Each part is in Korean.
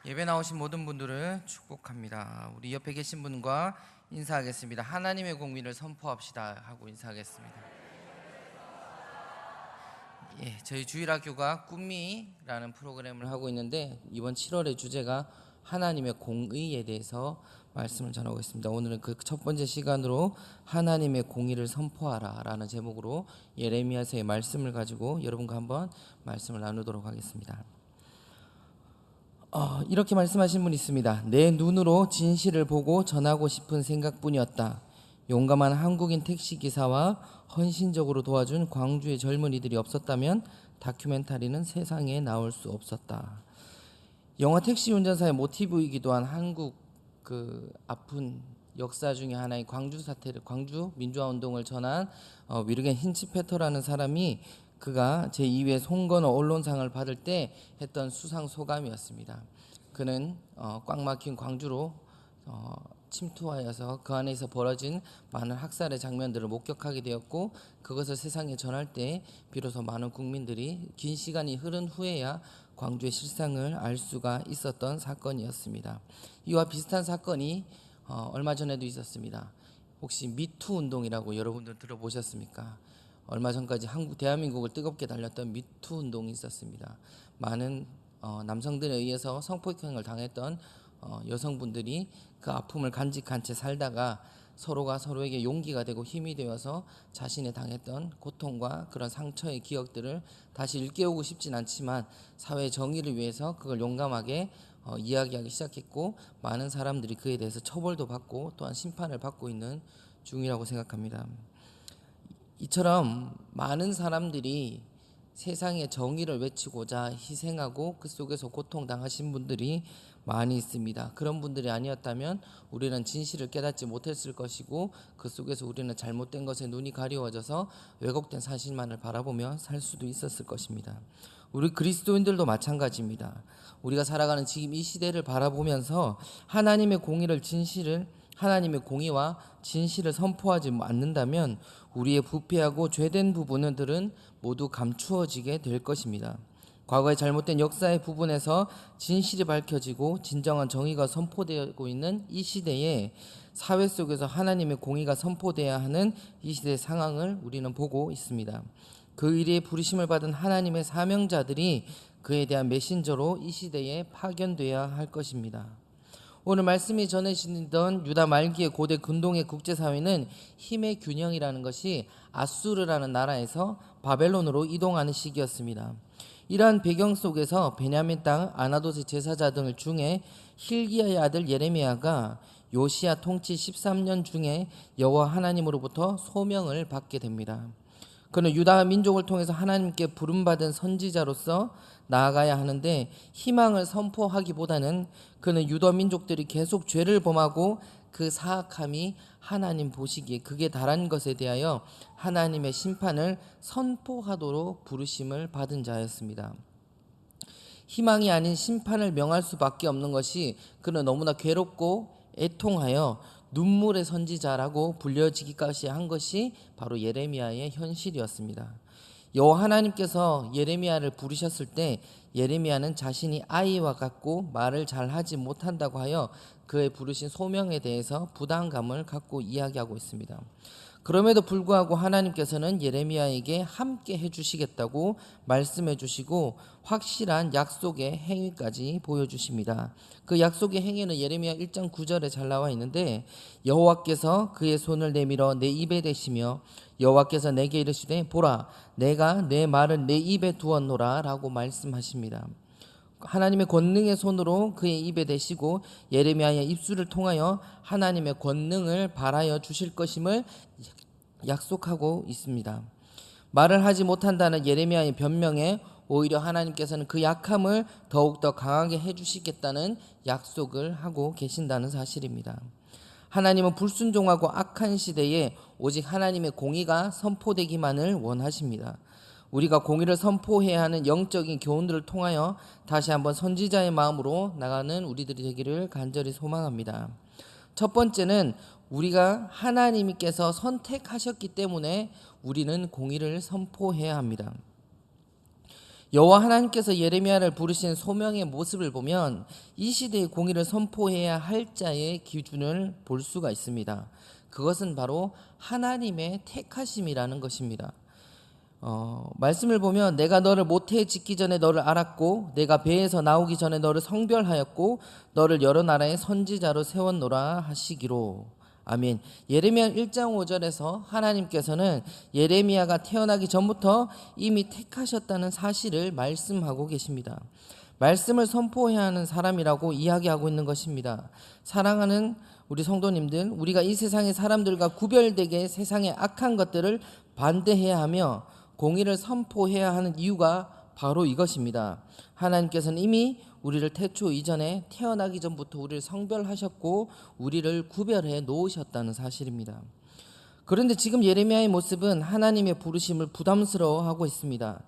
예배 나오신 모든 분들을 축복합니다. 우리 옆에 계신 분과 인사하겠습니다. 하나님의 공의를 선포합시다 하고 인사하겠습니다. 저희 주일학교가 꿈미라는 프로그램을 하고 있는데 이번 7월의 주제가 하나님의 공의에 대해서 말씀을 전하고 있습니다. 오늘은 그 첫 번째 시간으로 하나님의 공의를 선포하라 라는 제목으로 예레미야서의 말씀을 가지고 여러분과 한번 말씀을 나누도록 하겠습니다. 이렇게 말씀하신 분이 있습니다. 내 눈으로 진실을 보고 전하고 싶은 생각뿐이었다. 용감한 한국인 택시기사와 헌신적으로 도와준 광주의 젊은이들이 없었다면 다큐멘터리는 세상에 나올 수 없었다. 영화 택시 운전사의 모티브이기도 한 한국 아픈 역사 중에 하나인 광주 사태를, 광주 민주화 운동을 전한 위르겐 힌치페터라는 사람이 그가 제2회 송건호 언론상을 받을 때 했던 수상 소감이었습니다. 그는 꽉 막힌 광주로 침투하여서 그 안에서 벌어진 많은 학살의 장면들을 목격하게 되었고, 그것을 세상에 전할 때 비로소 많은 국민들이 긴 시간이 흐른 후에야 광주의 실상을 알 수가 있었던 사건이었습니다. 이와 비슷한 사건이 얼마 전에도 있었습니다. 혹시 미투 운동이라고 여러분들 들어보셨습니까? 얼마 전까지 대한민국을 뜨겁게 달렸던 미투 운동이 있었습니다. 많은 남성들에 의해서 성폭행을 당했던 여성분들이 그 아픔을 간직한 채 살다가 서로가 서로에게 용기가 되고 힘이 되어서 자신이 당했던 고통과 그런 상처의 기억들을 다시 일깨우고 싶진 않지만 사회의 정의를 위해서 그걸 용감하게 이야기하기 시작했고, 많은 사람들이 그에 대해서 처벌도 받고 또한 심판을 받고 있는 중이라고 생각합니다. 이처럼 많은 사람들이 세상의 정의를 외치고자 희생하고 그 속에서 고통당하신 분들이 많이 있습니다. 그런 분들이 아니었다면 우리는 진실을 깨닫지 못했을 것이고, 그 속에서 우리는 잘못된 것에 눈이 가려워져서 왜곡된 사실만을 바라보며 살 수도 있었을 것입니다. 우리 그리스도인들도 마찬가지입니다. 우리가 살아가는 지금 이 시대를 바라보면서 하나님의 공의와 진실을 선포하지 않는다면 우리의 부패하고 죄된 부분들은 모두 감추어지게 될 것입니다. 과거의 잘못된 역사의 부분에서 진실이 밝혀지고 진정한 정의가 선포되고 있는 이 시대에 사회 속에서 하나님의 공의가 선포돼야 하는 이 시대의 상황을 우리는 보고 있습니다. 그 일에 부르심을 받은 하나님의 사명자들이 그에 대한 메신저로 이 시대에 파견돼야 할 것입니다. 오늘 말씀이 전해지던 유다 말기의 고대 근동의 국제사회는 힘의 균형이라는 것이 아수르라는 나라에서 바벨론으로 이동하는 시기였습니다. 이러한 배경 속에서 베냐민 땅 아나돗의 제사자 등 중에 힐기야의 아들 예레미야가 요시야 통치 13년 중에 여호와 하나님으로부터 소명을 받게 됩니다. 그는 유다 민족을 통해서 하나님께 부름받은 선지자로서 나아가야 하는데, 희망을 선포하기보다는 그는 유다 민족들이 계속 죄를 범하고 그 사악함이 하나님 보시기에 극에 달한 것에 대하여 하나님의 심판을 선포하도록 부르심을 받은 자였습니다. 희망이 아닌 심판을 명할 수밖에 없는 것이 그는 너무나 괴롭고 애통하여 눈물의 선지자라고 불려지기까지 한 것이 바로 예레미야의 현실이었습니다. 여호와 하나님께서 예레미야를 부르셨을 때 예레미야는 자신이 아이와 같고 말을 잘하지 못한다고 하여 그의 부르신 소명에 대해서 부담감을 갖고 이야기하고 있습니다. 그럼에도 불구하고 하나님께서는 예레미야에게 함께 해주시겠다고 말씀해 주시고 확실한 약속의 행위까지 보여주십니다. 그 약속의 행위는 예레미야 1장 9절에 잘 나와 있는데, 여호와께서 그의 손을 내밀어 내 입에 대시며 여호와께서 내게 이르시되 보라 내가 내 말을 내 입에 두었노라 라고 말씀하십니다. 하나님의 권능의 손으로 그의 입에 대시고 예레미야의 입술을 통하여 하나님의 권능을 발하여 주실 것임을 약속하고 있습니다. 말을 하지 못한다는 예레미야의 변명에 오히려 하나님께서는 그 약함을 더욱더 강하게 해주시겠다는 약속을 하고 계신다는 사실입니다. 하나님은 불순종하고 악한 시대에 오직 하나님의 공의가 선포되기만을 원하십니다. 우리가 공의를 선포해야 하는 영적인 교훈들을 통하여 다시 한번 선지자의 마음으로 나가는 우리들이 되기를 간절히 소망합니다. 첫 번째는 우리가 하나님께서 선택하셨기 때문에 우리는 공의를 선포해야 합니다. 여호와 하나님께서 예레미야를 부르신 소명의 모습을 보면 이 시대의 공의를 선포해야 할 자의 기준을 볼 수가 있습니다. 그것은 바로 하나님의 택하심이라는 것입니다. 말씀을 보면 내가 너를 모태에 짓기 전에 너를 알았고 내가 배에서 나오기 전에 너를 성별하였고 너를 여러 나라의 선지자로 세웠노라 하시기로. 아멘. 예레미야 1장 5절에서 하나님께서는 예레미야가 태어나기 전부터 이미 택하셨다는 사실을 말씀하고 계십니다. 말씀을 선포해야 하는 사람이라고 이야기하고 있는 것입니다. 사랑하는 우리 성도님들, 우리가 이 세상의 사람들과 구별되게 세상의 악한 것들을 반대해야 하며 공의를 선포해야 하는 이유가 바로 이것입니다. 하나님께서는 이미 우리를 태초 이전에 태어나기 전부터 우리를 성별하셨고 우리를 구별해 놓으셨다는 사실입니다. 그런데 지금 예레미야의 모습은 하나님의 부르심을 부담스러워하고 있습니다.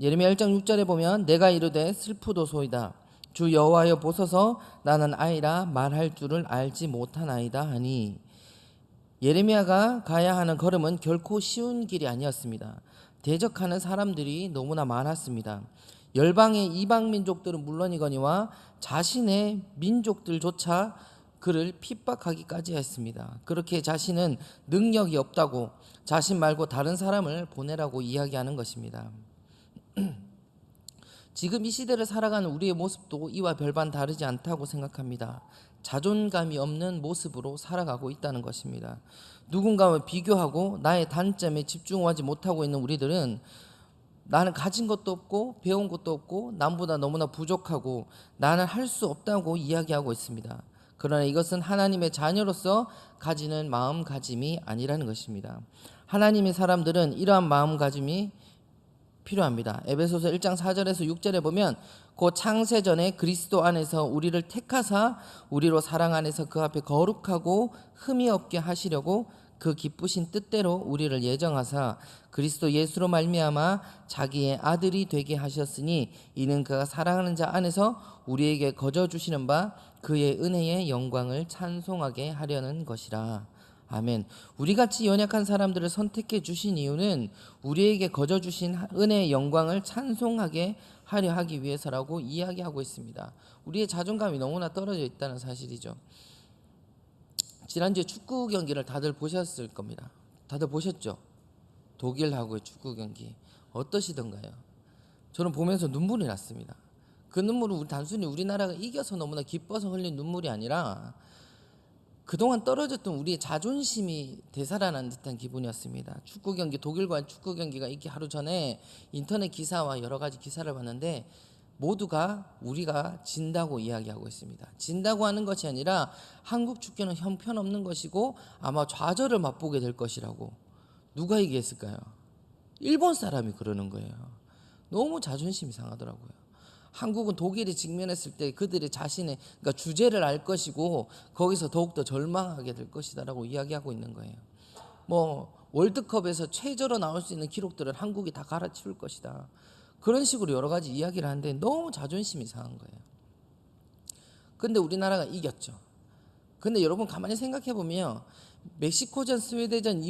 예레미야 1장 6절에 보면 내가 이르되 슬프도소이다. 주 여호와여 보소서 나는 아이라 말할 줄을 알지 못하나이다 하니, 예레미야가 가야 하는 걸음은 결코 쉬운 길이 아니었습니다. 대적하는 사람들이 너무나 많았습니다. 열방의 이방 민족들은 물론이거니와 자신의 민족들조차 그를 핍박하기까지 했습니다. 그렇게 자신은 능력이 없다고, 자신 말고 다른 사람을 보내라고 이야기하는 것입니다. 지금 이 시대를 살아가는 우리의 모습도 이와 별반 다르지 않다고 생각합니다. 자존감이 없는 모습으로 살아가고 있다는 것입니다. 누군가와 비교하고 나의 단점에 집중하지 못하고 있는 우리들은 나는 가진 것도 없고 배운 것도 없고 남보다 너무나 부족하고 나는 할 수 없다고 이야기하고 있습니다. 그러나 이것은 하나님의 자녀로서 가지는 마음가짐이 아니라는 것입니다. 하나님의 사람들은 이러한 마음가짐이 필요합니다. 에베소서 1장 4절에서 6절에 보면 곧 창세전에 그리스도 안에서 우리를 택하사 우리로 사랑 안에서 그 앞에 거룩하고 흠이 없게 하시려고 그 기쁘신 뜻대로 우리를 예정하사 그리스도 예수로 말미암아 자기의 아들이 되게 하셨으니 이는 그가 사랑하는 자 안에서 우리에게 거저 주시는 바 그의 은혜의 영광을 찬송하게 하려는 것이라. 아멘. 우리같이 연약한 사람들을 선택해 주신 이유는 우리에게 거저 주신 은혜의 영광을 찬송하게 하려 하기 위해서라고 이야기하고 있습니다. 우리의 자존감이 너무나 떨어져 있다는 사실이죠. 지난주에 축구 경기를 다들 보셨을 겁니다. 다들 보셨죠? 독일하고의 축구 경기 어떠시던가요? 저는 보면서 눈물이 났습니다. 그 눈물은 단순히 우리나라가 이겨서 너무나 기뻐서 흘린 눈물이 아니라 그동안 떨어졌던 우리의 자존심이 되살아난 듯한 기분이었습니다. 축구 경기, 독일과의 축구 경기가 있기 하루 전에 인터넷 기사와 여러 가지 기사를 봤는데 모두가 우리가 진다고 이야기하고 있습니다. 진다고 하는 것이 아니라 한국 축구는 형편없는 것이고 아마 좌절을 맛보게 될 것이라고. 누가 얘기했을까요? 일본 사람이 그러는 거예요. 너무 자존심이 상하더라고요. 한국은 독일이 직면했을 때 그들의 자신의 그러니까 주제를 알 것이고 거기서 더욱더 절망하게 될 것이다라고 이야기하고 있는 거예요. 월드컵에서 최저로 나올 수 있는 기록들을 한국이 다 갈아치울 것이다. 그런 식으로 여러 가지 이야기를 하는데 너무 자존심이 상한 거예요. 그런데 우리나라가 이겼죠. 그런데 여러분 가만히 생각해 보면 멕시코전, 스웨덴전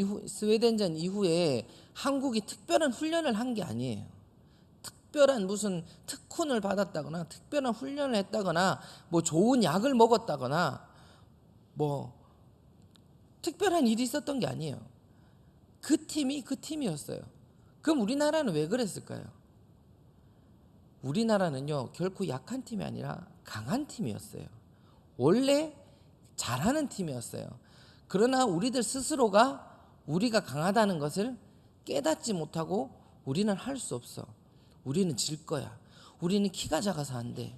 이후에 한국이 특별한 훈련을 한 게 아니에요. 특별한 무슨 특훈을 받았다거나 특별한 훈련을 했다거나 좋은 약을 먹었다거나 특별한 일이 있었던 게 아니에요. 그 팀이 그 팀이었어요. 그럼 우리나라는 왜 그랬을까요? 우리나라는요 결코 약한 팀이 아니라 강한 팀이었어요. 원래 잘하는 팀이었어요. 그러나 우리들 스스로가 우리가 강하다는 것을 깨닫지 못하고 우리는 할 수 없어. 우리는 질 거야. 우리는 키가 작아서 안 돼.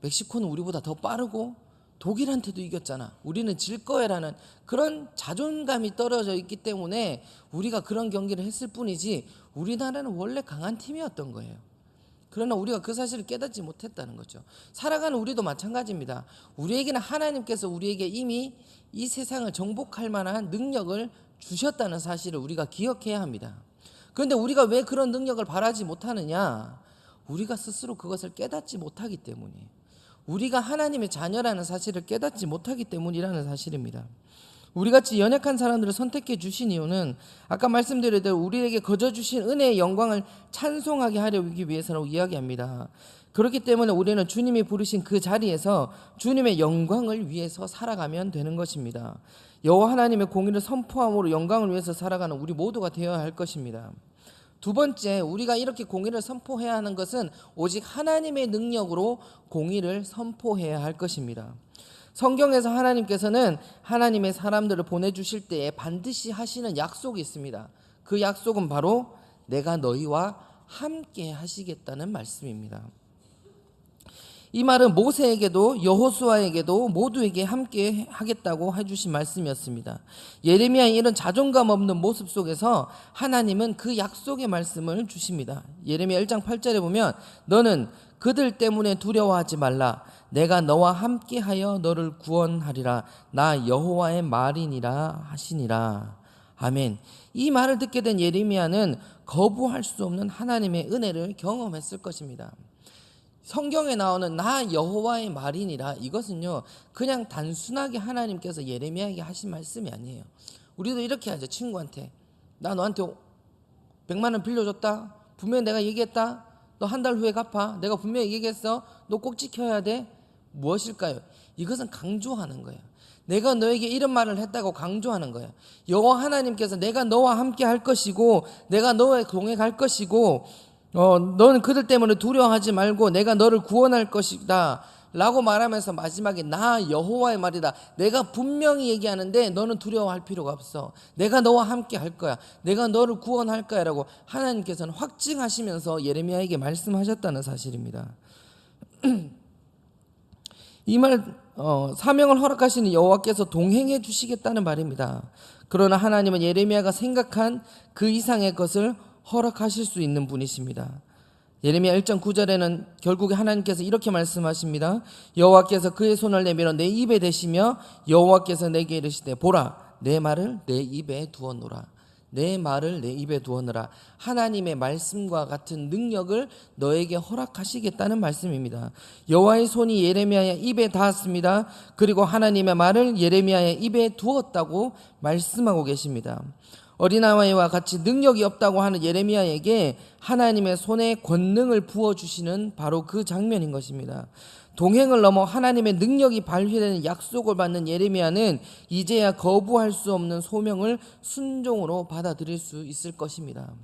멕시코는 우리보다 더 빠르고 독일한테도 이겼잖아. 우리는 질 거야라는 그런 자존감이 떨어져 있기 때문에 우리가 그런 경기를 했을 뿐이지 우리나라는 원래 강한 팀이었던 거예요. 그러나 우리가 그 사실을 깨닫지 못했다는 거죠. 살아가는 우리도 마찬가지입니다. 우리에게는 하나님께서 우리에게 이미 이 세상을 정복할 만한 능력을 주셨다는 사실을 우리가 기억해야 합니다. 그런데 우리가 왜 그런 능력을 바라지 못하느냐? 우리가 스스로 그것을 깨닫지 못하기 때문이에요. 우리가 하나님의 자녀라는 사실을 깨닫지 못하기 때문이라는 사실입니다. 우리같이 연약한 사람들을 선택해 주신 이유는 아까 말씀드린 대로 우리에게 거저 주신 은혜의 영광을 찬송하게 하려기 위해서라고 이야기합니다. 그렇기 때문에 우리는 주님이 부르신 그 자리에서 주님의 영광을 위해서 살아가면 되는 것입니다. 여호와 하나님의 공의를 선포함으로 영광을 위해서 살아가는 우리 모두가 되어야 할 것입니다. 두 번째, 우리가 이렇게 공의를 선포해야 하는 것은 오직 하나님의 능력으로 공의를 선포해야 할 것입니다. 성경에서 하나님께서는 하나님의 사람들을 보내주실 때에 반드시 하시는 약속이 있습니다. 그 약속은 바로 내가 너희와 함께 하시겠다는 말씀입니다. 이 말은 모세에게도 여호수아에게도 모두에게 함께 하겠다고 해주신 말씀이었습니다. 예레미야의 이런 자존감 없는 모습 속에서 하나님은 그 약속의 말씀을 주십니다. 예레미야 1장 8절에 보면 너는 그들 때문에 두려워하지 말라. 내가 너와 함께하여 너를 구원하리라. 나 여호와의 말이니라 하시니라. 아멘. 이 말을 듣게 된 예레미야는 거부할 수 없는 하나님의 은혜를 경험했을 것입니다. 성경에 나오는 나 여호와의 말이니라, 이것은요 그냥 단순하게 하나님께서 예레미야에게 하신 말씀이 아니에요. 우리도 이렇게 하죠. 친구한테 나 너한테 100만 원 빌려줬다, 분명히 내가 얘기했다, 너 한 달 후에 갚아, 내가 분명히 얘기했어, 너 꼭 지켜야 돼. 무엇일까요? 이것은 강조하는 거예요. 내가 너에게 이런 말을 했다고 강조하는 거예요. 여호와 하나님께서 내가 너와 함께 할 것이고 내가 너와 동행할 것이고 너는 그들 때문에 두려워하지 말고 내가 너를 구원할 것이다 라고 말하면서 마지막에 나 여호와의 말이다. 내가 분명히 얘기하는데 너는 두려워할 필요가 없어. 내가 너와 함께 할 거야. 내가 너를 구원할 거야 라고 하나님께서는 확증하시면서 예레미야에게 말씀하셨다는 사실입니다. 이 말 사명을 허락하시는 여호와께서 동행해 주시겠다는 말입니다. 그러나 하나님은 예레미야가 생각한 그 이상의 것을 허락하실 수 있는 분이십니다. 예레미야 1장 9절에는 결국에 하나님께서 이렇게 말씀하십니다. 여호와께서 그의 손을 내밀어 내 입에 대시며 여호와께서 내게 이르시되 보라 내 말을 내 입에 두었노라. 내 말을 내 입에 두었노라. 하나님의 말씀과 같은 능력을 너에게 허락하시겠다는 말씀입니다. 여호와의 손이 예레미야의 입에 닿았습니다. 그리고 하나님의 말을 예레미야의 입에 두었다고 말씀하고 계십니다. 어린아이와 같이 능력이 없다고 하는 예레미야에게 하나님의 손에 권능을 부어주시는 바로 그 장면인 것입니다. 동행을 넘어 하나님의 능력이 발휘되는 약속을 받는 예레미야는 이제야 거부할 수 없는 소명을 순종으로 받아들일 수 있을 것입니다.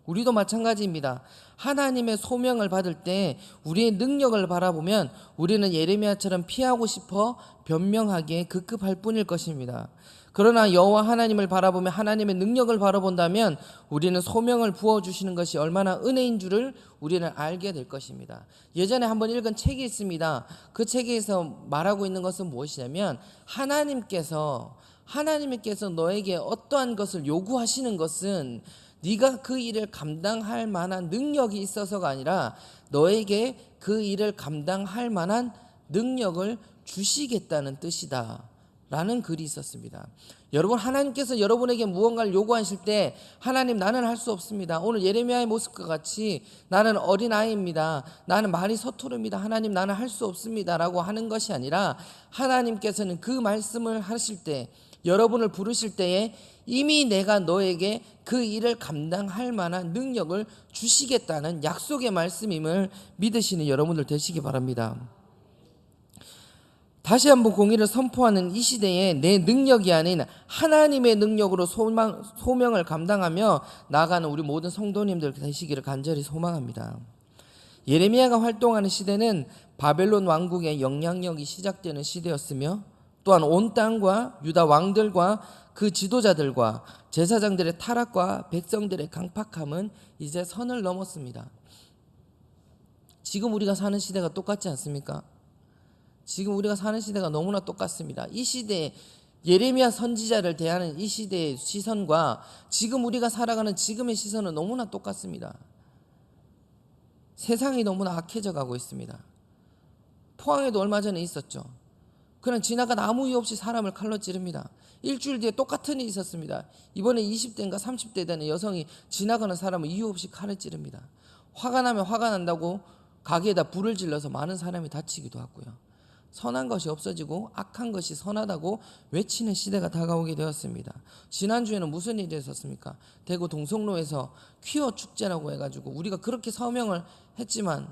우리도 마찬가지입니다. 하나님의 소명을 받을 때 우리의 능력을 바라보면 우리는 예레미야처럼 피하고 싶어 변명하기에 급급할 뿐일 것입니다. 그러나 여호와 하나님을 바라보며 하나님의 능력을 바라본다면 우리는 소명을 부어주시는 것이 얼마나 은혜인 줄을 우리는 알게 될 것입니다. 예전에 한번 읽은 책이 있습니다. 그 책에서 말하고 있는 것은 무엇이냐면 하나님께서 너에게 어떠한 것을 요구하시는 것은 네가 그 일을 감당할 만한 능력이 있어서가 아니라 너에게 그 일을 감당할 만한 능력을 주시겠다는 뜻이다 라는 글이 있었습니다. 여러분, 하나님께서 여러분에게 무언가를 요구하실 때 하나님 나는 할 수 없습니다. 오늘 예레미야의 모습과 같이 나는 어린아이입니다. 나는 말이 서투릅니다. 하나님 나는 할 수 없습니다 라고 하는 것이 아니라 하나님께서는 그 말씀을 하실 때 여러분을 부르실 때에 이미 내가 너에게 그 일을 감당할 만한 능력을 주시겠다는 약속의 말씀임을 믿으시는 여러분들 되시기 바랍니다. 다시 한번 공의를 선포하는 이 시대에 내 능력이 아닌 하나님의 능력으로 소명을 감당하며 나아가는 우리 모든 성도님들 되시기를 간절히 소망합니다. 예레미야가 활동하는 시대는 바벨론 왕국의 영향력이 시작되는 시대였으며 또한 온 땅과 유다 왕들과 그 지도자들과 제사장들의 타락과 백성들의 강팍함은 이제 선을 넘었습니다. 지금 우리가 사는 시대가 똑같지 않습니까? 지금 우리가 사는 시대가 너무나 똑같습니다. 이 시대에 예레미야 선지자를 대하는 이 시대의 시선과 지금 우리가 살아가는 지금의 시선은 너무나 똑같습니다. 세상이 너무나 악해져 가고 있습니다. 포항에도 얼마 전에 있었죠. 그냥 지나간 아무 이유 없이 사람을 칼로 찌릅니다. 일주일 뒤에 똑같은 일이 있었습니다. 이번에 20대인가 30대 되는 여성이 지나가는 사람을 이유 없이 칼을 찌릅니다. 화가 나면 화가 난다고 가게에다 불을 질러서 많은 사람이 다치기도 하고요. 선한 것이 없어지고 악한 것이 선하다고 외치는 시대가 다가오게 되었습니다. 지난주에는 무슨 일이 있었습니까? 대구 동성로에서 퀴어 축제라고 해가지고 우리가 그렇게 서명을 했지만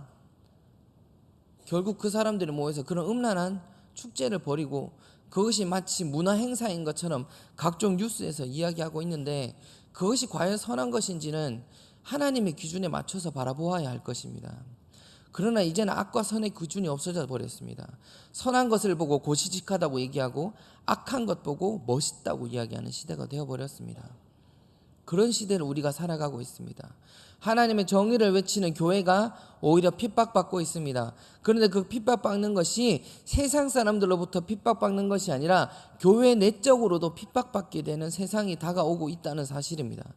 결국 그 사람들이 모여서 그런 음란한 축제를 벌이고 그것이 마치 문화 행사인 것처럼 각종 뉴스에서 이야기하고 있는데 그것이 과연 선한 것인지는 하나님의 기준에 맞춰서 바라보아야 할 것입니다. 그러나 이제는 악과 선의 기준이 없어져 버렸습니다. 선한 것을 보고 고시직하다고 얘기하고 악한 것 보고 멋있다고 이야기하는 시대가 되어버렸습니다. 그런 시대를 우리가 살아가고 있습니다. 하나님의 정의를 외치는 교회가 오히려 핍박받고 있습니다. 그런데 그 핍박받는 것이 세상 사람들로부터 핍박받는 것이 아니라 교회 내적으로도 핍박받게 되는 세상이 다가오고 있다는 사실입니다.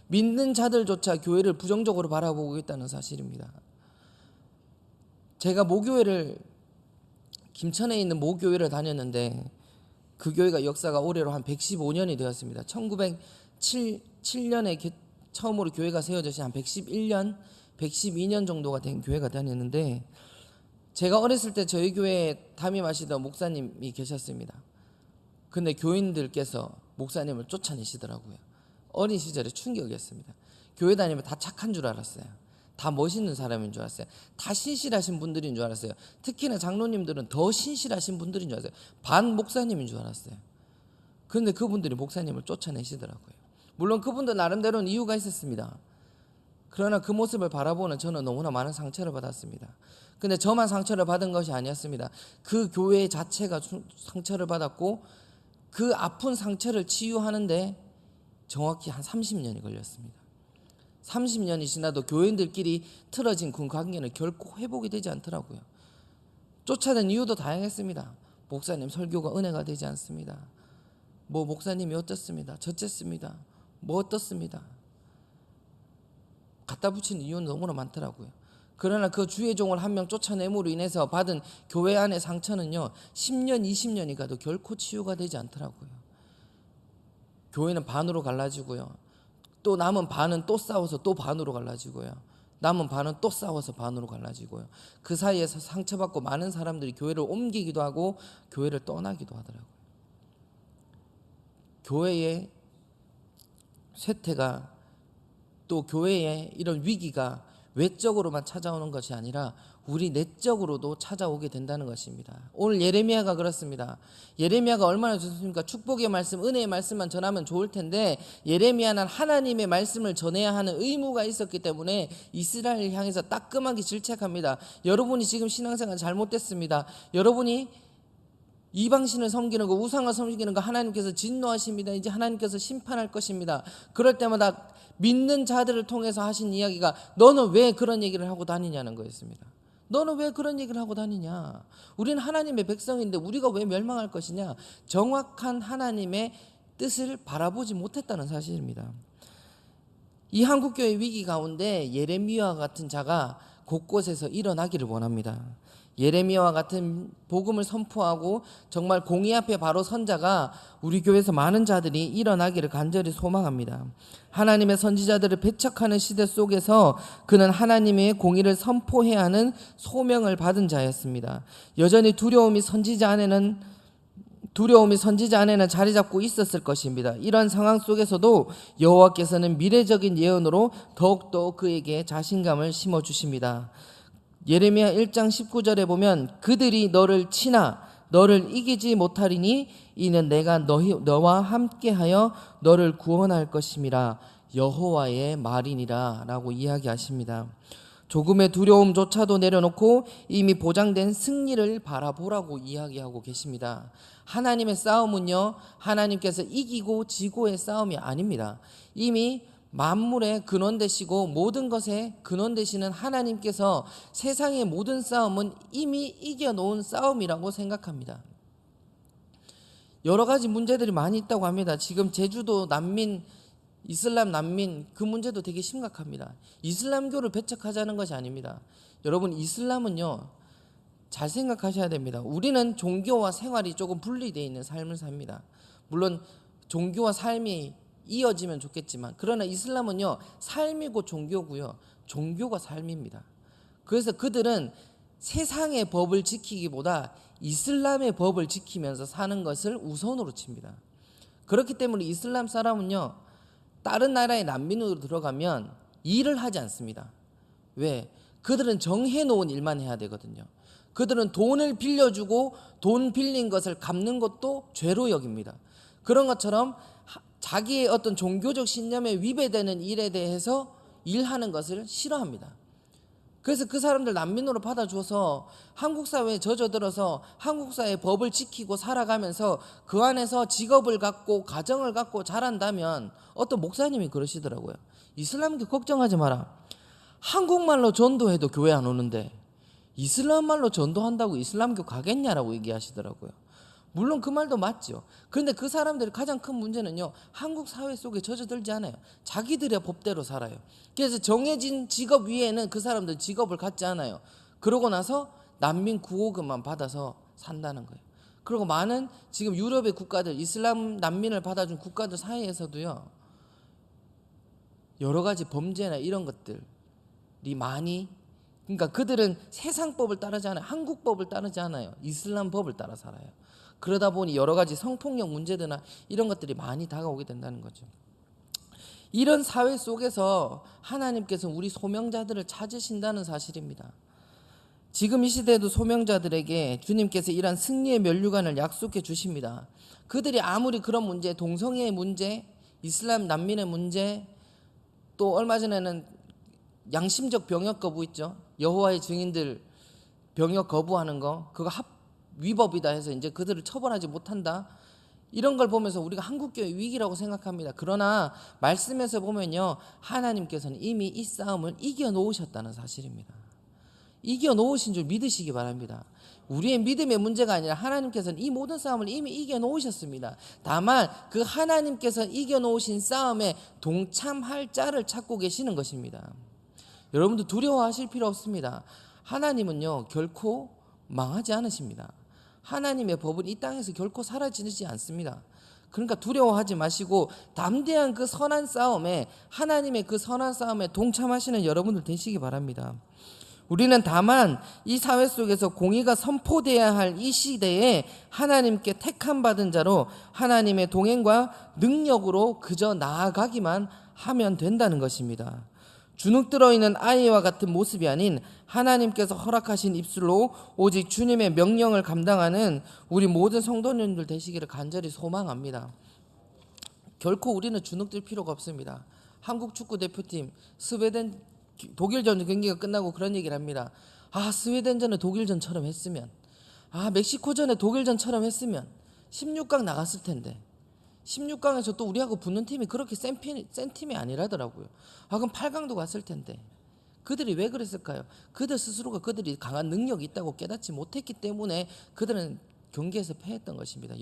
믿는 자들조차 교회를 부정적으로 바라보고 있다는 사실입니다. 제가 김천에 있는 모교회를 다녔는데 그 교회가 역사가 올해로 한 115년이 되었습니다. 1907년에 처음으로 교회가 세워져서 한 111년, 112년 정도가 된 교회가 다녔는데 제가 어렸을 때 저희 교회에 담임하시던 목사님이 계셨습니다. 근데 교인들께서 목사님을 쫓아내시더라고요. 어린 시절에 충격이었습니다. 교회 다니면 다 착한 줄 알았어요. 다 멋있는 사람인 줄 알았어요. 다 신실하신 분들인 줄 알았어요. 특히나 장로님들은 더 신실하신 분들인 줄 알았어요. 반 목사님인 줄 알았어요. 그런데 그분들이 목사님을 쫓아내시더라고요. 물론 그분도 나름대로는 이유가 있었습니다. 그러나 그 모습을 바라보는 저는 너무나 많은 상처를 받았습니다. 근데 저만 상처를 받은 것이 아니었습니다. 그 교회 자체가 상처를 받았고 그 아픈 상처를 치유하는데 정확히 한 30년이 걸렸습니다. 30년이 지나도 교인들끼리 틀어진 그 관계는 결코 회복이 되지 않더라고요. 쫓아낸 이유도 다양했습니다. 목사님 설교가 은혜가 되지 않습니다. 목사님이 어떻습니다. 저쨌습니다. 어떻습니다. 갖다 붙이는 이유는 너무나 많더라고요. 그러나 그 주의 종을 한 명 쫓아냄으로 인해서 받은 교회 안의 상처는요 10년 20년이 가도 결코 치유가 되지 않더라고요. 교회는 반으로 갈라지고요, 또 남은 반은 또 싸워서 또 반으로 갈라지고요, 남은 반은 또 싸워서 반으로 갈라지고요. 그 사이에서 상처받고 많은 사람들이 교회를 옮기기도 하고 교회를 떠나기도 하더라고요. 교회의 쇠퇴가, 또 교회의 이런 위기가 외적으로만 찾아오는 것이 아니라 우리 내적으로도 찾아오게 된다는 것입니다. 오늘 예레미야가 그렇습니다. 예레미야가 얼마나 좋습니까? 축복의 말씀, 은혜의 말씀만 전하면 좋을 텐데 예레미야는 하나님의 말씀을 전해야 하는 의무가 있었기 때문에 이스라엘을 향해서 따끔하게 질책합니다. 여러분이 지금 신앙생활 잘못됐습니다. 여러분이 이방신을 섬기는 거, 우상을 섬기는 거 하나님께서 진노하십니다. 이제 하나님께서 심판할 것입니다. 그럴 때마다 믿는 자들을 통해서 하신 이야기가 너는 왜 그런 얘기를 하고 다니냐는 거였습니다. 너는 왜 그런 얘기를 하고 다니냐? 우리는 하나님의 백성인데 우리가 왜 멸망할 것이냐? 정확한 하나님의 뜻을 바라보지 못했다는 사실입니다. 이 한국교회 위기 가운데 예레미야와 같은 자가 곳곳에서 일어나기를 원합니다. 예레미야와 같은 복음을 선포하고 정말 공의 앞에 바로 선 자가 우리 교회에서 많은 자들이 일어나기를 간절히 소망합니다. 하나님의 선지자들을 배척하는 시대 속에서 그는 하나님의 공의를 선포해야 하는 소명을 받은 자였습니다. 여전히 두려움이 선지자 안에는 자리 잡고 있었을 것입니다. 이런 상황 속에서도 여호와께서는 미래적인 예언으로 더욱더 그에게 자신감을 심어주십니다. 예레미야 1장 19절에 보면 그들이 너를 치나 너를 이기지 못하리니 이는 내가 너와 함께하여 너를 구원할 것임이라 여호와의 말이니라 라고 이야기하십니다. 조금의 두려움조차도 내려놓고 이미 보장된 승리를 바라보라고 이야기하고 계십니다. 하나님의 싸움은요 하나님께서 이기고 지고의 싸움이 아닙니다. 이미 만물의 근원 되시고 모든 것의 근원 되시는 하나님께서 세상의 모든 싸움은 이미 이겨놓은 싸움이라고 생각합니다. 여러 가지 문제들이 많이 있다고 합니다. 지금 제주도 난민, 이슬람 난민 그 문제도 되게 심각합니다. 이슬람교를 배척하자는 것이 아닙니다. 여러분 이슬람은요 잘 생각하셔야 됩니다. 우리는 종교와 생활이 조금 분리되어 있는 삶을 삽니다. 물론 종교와 삶이 이어지면 좋겠지만 그러나 이슬람은요 삶이고 종교고요 종교가 삶입니다. 그래서 그들은 세상의 법을 지키기보다 이슬람의 법을 지키면서 사는 것을 우선으로 칩니다. 그렇기 때문에 이슬람 사람은요, 다른 나라의 난민으로 들어가면 일을 하지 않습니다. 왜? 그들은 정해놓은 일만 해야 되거든요. 그들은 돈을 빌려주고 돈 빌린 것을 갚는 것도 죄로 여깁니다. 그런 것처럼 자기의 어떤 종교적 신념에 위배되는 일에 대해서 일하는 것을 싫어합니다. 그래서 그 사람들 난민으로 받아줘서 한국 사회에 젖어들어서 한국 사회의 법을 지키고 살아가면서 그 안에서 직업을 갖고 가정을 갖고 자란다면, 어떤 목사님이 그러시더라고요. 이슬람교 걱정하지 마라. 한국말로 전도해도 교회 안 오는데 이슬람말로 전도한다고 이슬람교 가겠냐라고 얘기하시더라고요. 물론 그 말도 맞죠. 그런데 그 사람들의 가장 큰 문제는요, 한국 사회 속에 젖어들지 않아요. 자기들의 법대로 살아요. 그래서 정해진 직업 위에는 그 사람들 직업을 갖지 않아요. 그러고 나서 난민 구호금만 받아서 산다는 거예요. 그리고 많은 지금 유럽의 국가들, 이슬람 난민을 받아준 국가들 사이에서도요, 여러 가지 범죄나 이런 것들이 많이, 그러니까 그들은 세상법을 따르지 않아요. 한국법을 따르지 않아요. 이슬람 법을 따라 살아요. 그러다 보니 여러 가지 성폭력 문제들이나 이런 것들이 많이 다가오게 된다는 거죠. 이런 사회 속에서 하나님께서 우리 소명자들을 찾으신다는 사실입니다. 지금 이 시대에도 소명자들에게 주님께서 이러한 승리의 면류관을 약속해 주십니다. 그들이 아무리 그런 문제, 동성애의 문제, 이슬람 난민의 문제, 또 얼마 전에는 양심적 병역 거부 있죠. 여호와의 증인들 병역 거부하는 거, 그거 위법이다 해서 이제 그들을 처벌하지 못한다. 이런 걸 보면서 우리가 한국교회 위기라고 생각합니다. 그러나 말씀에서 보면요, 하나님께서는 이미 이 싸움을 이겨놓으셨다는 사실입니다. 이겨놓으신 줄 믿으시기 바랍니다. 우리의 믿음의 문제가 아니라 하나님께서는 이 모든 싸움을 이미 이겨놓으셨습니다. 다만 그 하나님께서 이겨놓으신 싸움에 동참할 자를 찾고 계시는 것입니다. 여러분도 두려워하실 필요 없습니다. 하나님은요, 결코 망하지 않으십니다. 하나님의 법은 이 땅에서 결코 사라지지 않습니다. 그러니까 두려워하지 마시고 담대한 그 선한 싸움에, 하나님의 그 선한 싸움에 동참하시는 여러분들 되시기 바랍니다. 우리는 다만 이 사회 속에서 공의가 선포돼야 할 이 시대에 하나님께 택함 받은 자로 하나님의 동행과 능력으로 그저 나아가기만 하면 된다는 것입니다. 주눅 들어있는 아이와 같은 모습이 아닌 하나님께서 허락하신 입술로 오직 주님의 명령을 감당하는 우리 모든 성도님들 되시기를 간절히 소망합니다. 결코 우리는 주눅들 필요가 없습니다. 한국 축구 대표팀 스웨덴 독일전 경기가 끝나고 그런 얘기를 합니다. 스웨덴전에 독일전처럼 했으면, 멕시코전에 독일전처럼 했으면 16강 나갔을 텐데, 16강에서 또 우리하고 붙는 팀이 그렇게 센 팀이 아니라더라고요. 그럼 8강도 갔을 텐데. 그들이 왜 그랬을까요? 그들 스스로가 그들이 강한 능력이 있다고 깨닫지 못했기 때문에 그들은 경기에서 패했던 것입니다.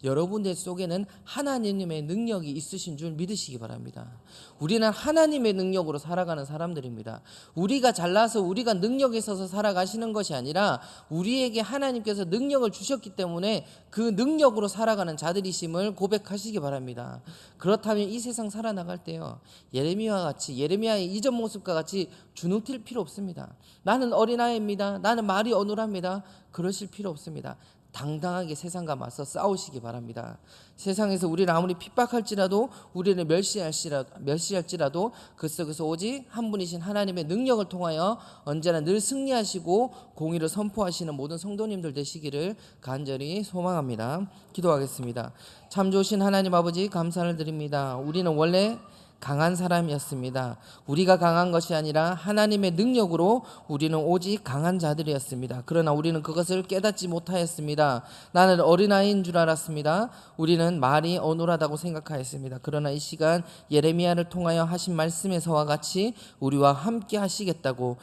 여러분들 속에는 하나님의 능력이 있으신 줄 믿으시기 바랍니다. 우리는 하나님의 능력으로 살아가는 사람들입니다. 우리가 잘나서 우리가 능력이 있어서 살아가시는 것이 아니라 우리에게 하나님께서 능력을 주셨기 때문에 그 능력으로 살아가는 자들이심을 고백하시기 바랍니다. 그렇다면 이 세상 살아나갈 때요, 예레미야의 이전 모습과 같이 주눅들 필요 없습니다. 나는 어린아이입니다. 나는 말이 어눌합니다. 그러실 필요 없습니다. 당당하게 세상과 맞서 싸우시기 바랍니다. 세상에서 우리를 아무리 핍박할지라도, 우리를 멸시할지라도 그 속에서 오직 한 분이신 하나님의 능력을 통하여 언제나 늘 승리하시고 공의를 선포하시는 모든 성도님들 되시기를 간절히 소망합니다. 기도하겠습니다. 참 좋으신 하나님 아버지, 감사를 드립니다. 우리는 원래 강한 사람이었습니다. 우리가 강한 것이 아니라 하나님의 능력으로 우리는 오직 강한 자들이었습니다. 그러나 우리는 그것을 깨닫지 못하였습니다. 나는 어린아이인 줄 알았습니다. 우리는 말이 어눌하다고 생각하였습니다. 그러나 이 시간 예레미야를 통하여 하신 말씀에서와 같이 우리와 함께 하시겠다고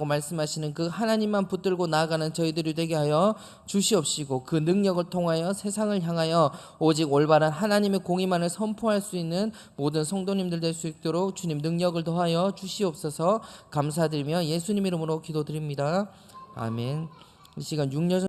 말씀하시는 그 하나님만 붙들고 나아가는 저희들이 되게 하여 주시옵시고, 그 능력을 통하여 세상을 향하여 오직 올바른 하나님의 공의만을 선포할 수 있는 모든 성도님들 될 수 있도록 주님 능력을 더하여 주시옵소서. 감사드리며 예수님 이름으로 기도드립니다. 아멘. 이 시간 6년